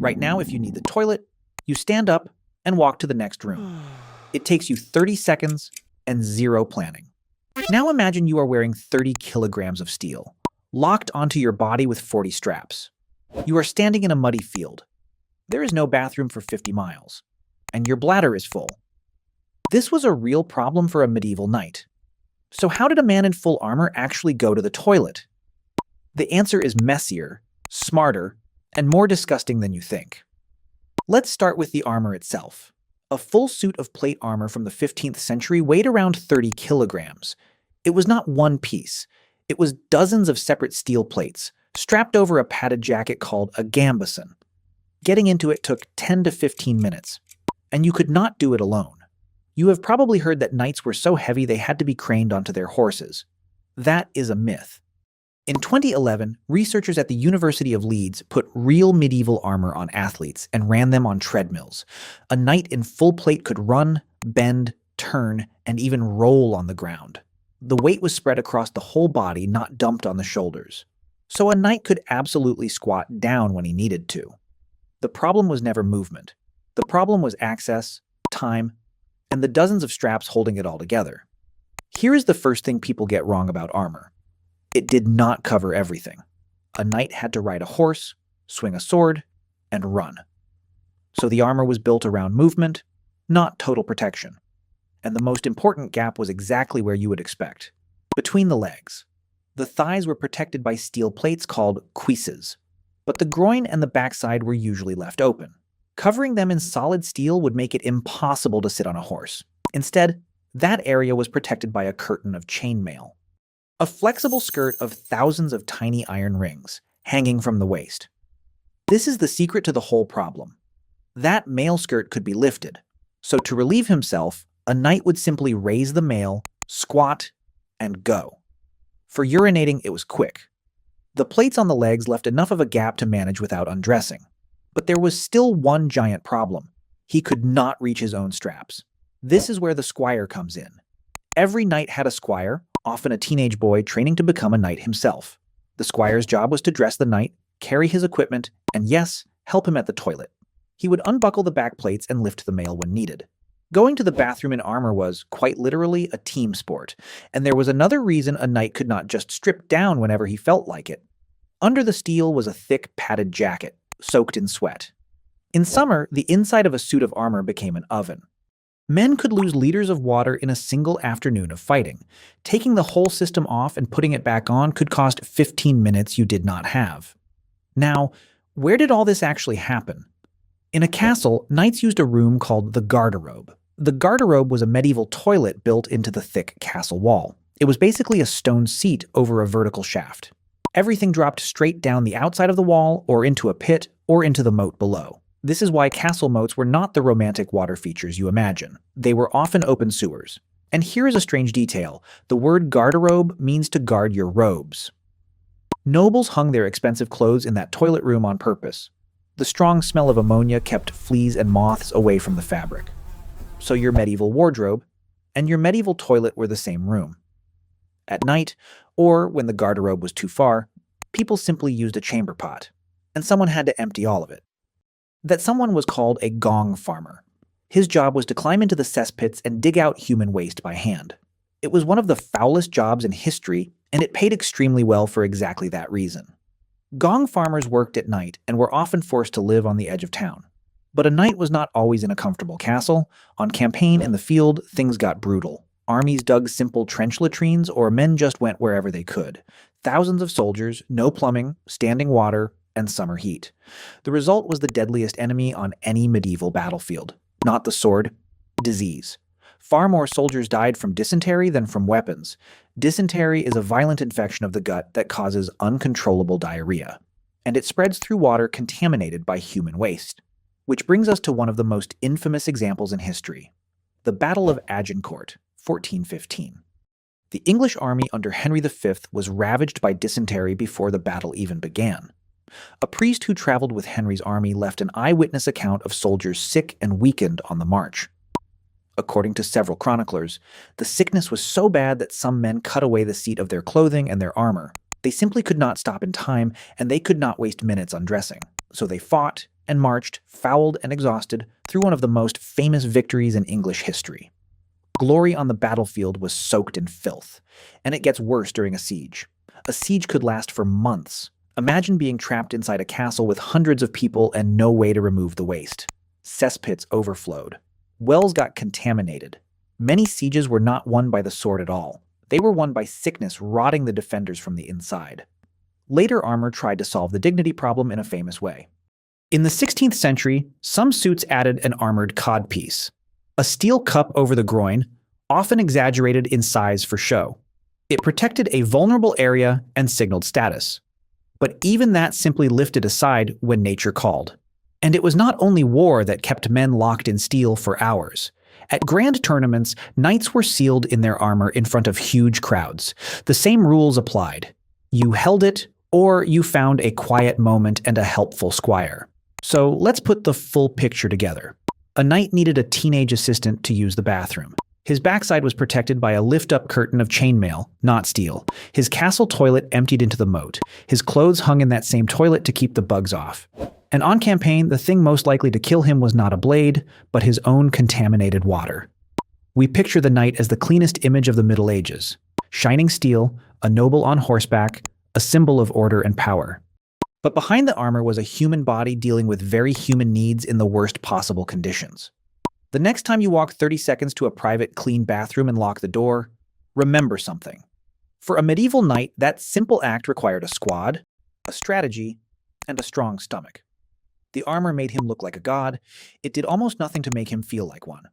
Right now, if you need the toilet, you stand up and walk to the next room. It takes you 30 seconds and zero planning. Now imagine you are wearing 30 kilograms of steel, locked onto your body with 40 straps. You are standing in a muddy field. There is no bathroom for 50 miles, and your bladder is full. This was a real problem for a medieval knight. So how did a man in full armor actually go to the toilet? The answer is messier, smarter, and more disgusting than you think. Let's start with the armor itself. A full suit of plate armor from the 15th century weighed around 30 kilograms. It was not one piece. It was dozens of separate steel plates, strapped over a padded jacket called a gambeson. Getting into it took 10 to 15 minutes, and you could not do it alone. You have probably heard that knights were so heavy they had to be craned onto their horses. That is a myth. In 2011, researchers at the University of Leeds put real medieval armor on athletes and ran them on treadmills. A knight in full plate could run, bend, turn, and even roll on the ground. The weight was spread across the whole body, not dumped on the shoulders. So a knight could absolutely squat down when he needed to. The problem was never movement. The problem was access, time, and the dozens of straps holding it all together. Here is the first thing people get wrong about armor. It did not cover everything. A knight had to ride a horse, swing a sword, and run. So the armor was built around movement, not total protection. And the most important gap was exactly where you would expect, between the legs. The thighs were protected by steel plates called cuisses, but the groin and the backside were usually left open. Covering them in solid steel would make it impossible to sit on a horse. Instead, that area was protected by a curtain of chainmail. A flexible skirt of thousands of tiny iron rings, hanging from the waist. This is the secret to the whole problem. That mail skirt could be lifted, so to relieve himself, a knight would simply raise the mail, squat, and go. For urinating, it was quick. The plates on the legs left enough of a gap to manage without undressing. But there was still one giant problem. He could not reach his own straps. This is where the squire comes in. Every knight had a squire, often a teenage boy training to become a knight himself. The squire's job was to dress the knight, carry his equipment, and yes, help him at the toilet. He would unbuckle the back plates and lift the mail when needed. Going to the bathroom in armor was, quite literally, a team sport, and there was another reason a knight could not just strip down whenever he felt like it. Under the steel was a thick, padded jacket, soaked in sweat. In summer, the inside of a suit of armor became an oven. Men could lose liters of water in a single afternoon of fighting. Taking the whole system off and putting it back on could cost 15 minutes you did not have. Now, where did all this actually happen? In a castle, knights used a room called the garderobe. The garderobe was a medieval toilet built into the thick castle wall. It was basically a stone seat over a vertical shaft. Everything dropped straight down the outside of the wall, or into a pit, or into the moat below. This is why castle moats were not the romantic water features you imagine. They were often open sewers. And here is a strange detail. The word garderobe means to guard your robes. Nobles hung their expensive clothes in that toilet room on purpose. The strong smell of ammonia kept fleas and moths away from the fabric. So your medieval wardrobe and your medieval toilet were the same room. At night, or when the garderobe was too far, people simply used a chamber pot, and someone had to empty all of it. That someone was called a gong farmer. His job was to climb into the cesspits and dig out human waste by hand. It was one of the foulest jobs in history, and it paid extremely well for exactly that reason. Gong farmers worked at night and were often forced to live on the edge of town. But a knight was not always in a comfortable castle. On campaign in the field, things got brutal. Armies dug simple trench latrines, or men just went wherever they could. Thousands of soldiers, no plumbing, standing water, and summer heat. The result was the deadliest enemy on any medieval battlefield. Not the sword, disease. Far more soldiers died from dysentery than from weapons. Dysentery is a violent infection of the gut that causes uncontrollable diarrhea, and it spreads through water contaminated by human waste. Which brings us to one of the most infamous examples in history, the Battle of Agincourt, 1415. The English army under Henry V was ravaged by dysentery before the battle even began. A priest who traveled with Henry's army left an eyewitness account of soldiers sick and weakened on the march. According to several chroniclers, the sickness was so bad that some men cut away the seat of their clothing and their armor. They simply could not stop in time, and they could not waste minutes undressing. So they fought, and marched, fouled and exhausted, through one of the most famous victories in English history. Glory on the battlefield was soaked in filth, and it gets worse during a siege. A siege could last for months. Imagine being trapped inside a castle with hundreds of people and no way to remove the waste. Cesspits overflowed. Wells got contaminated. Many sieges were not won by the sword at all. They were won by sickness rotting the defenders from the inside. Later armor tried to solve the dignity problem in a famous way. In the 16th century, some suits added an armored codpiece, a steel cup over the groin, often exaggerated in size for show. It protected a vulnerable area and signaled status. But even that simply lifted aside when nature called. And it was not only war that kept men locked in steel for hours. At grand tournaments, knights were sealed in their armor in front of huge crowds. The same rules applied. You held it, or you found a quiet moment and a helpful squire. So let's put the full picture together. A knight needed a teenage assistant to use the bathroom. His backside was protected by a lift-up curtain of chainmail, not steel. His castle toilet emptied into the moat. His clothes hung in that same toilet to keep the bugs off. And on campaign, the thing most likely to kill him was not a blade, but his own contaminated water. We picture the knight as the cleanest image of the Middle Ages. Shining steel, a noble on horseback, a symbol of order and power. But behind the armor was a human body dealing with very human needs in the worst possible conditions. The next time you walk 30 seconds to a private, clean bathroom and lock the door, remember something. For a medieval knight, that simple act required a squad, a strategy, and a strong stomach. The armor made him look like a god. It did almost nothing to make him feel like one.